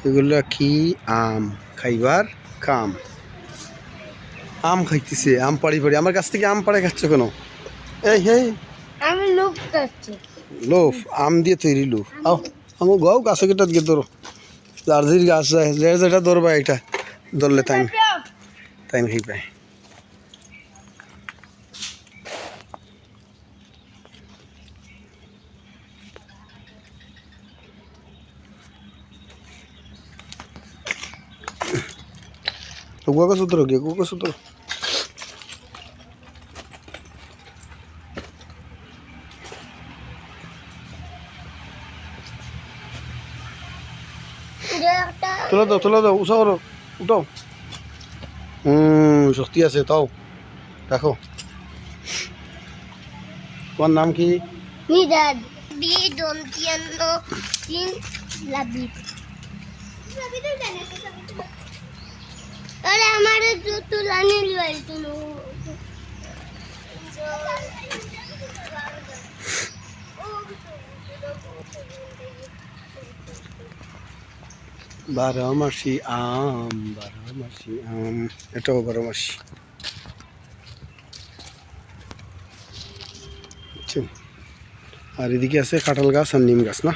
এগুলা কি? আম খাইবার কাম। আম খাইতেছে, আম পাড়ি পাড়ি। আমার কাছ থেকে আম পাড়ে খাচ্ছ কেন? এই হেই, আমি লোভ করছি। লোফ আম দিয়ে তৈরি লোফ। আও আমু গাও গাছে কেটা দিয়ে ধরো, জার্জির গাছ যেটা ধরবা এটা ধরলে তাই তাই খাই পায়। গুয়া সূত্র গিয়ে গুয়া সূত্র তুলে দাও উষা করো, উঠাও। শক্তি আছে তাও দেখো। তোমার নাম কি? নিদাদ বি দন্তিয়ান্ন তিন লাবিত। আরে আমার জুতো লানি লইতো নো। বারোমাসি আম, বারোমাসি আম, এটাও বারোমাসি। আর এদিকে আছে কাঁঠাল গাছ আর নিম গাছ না।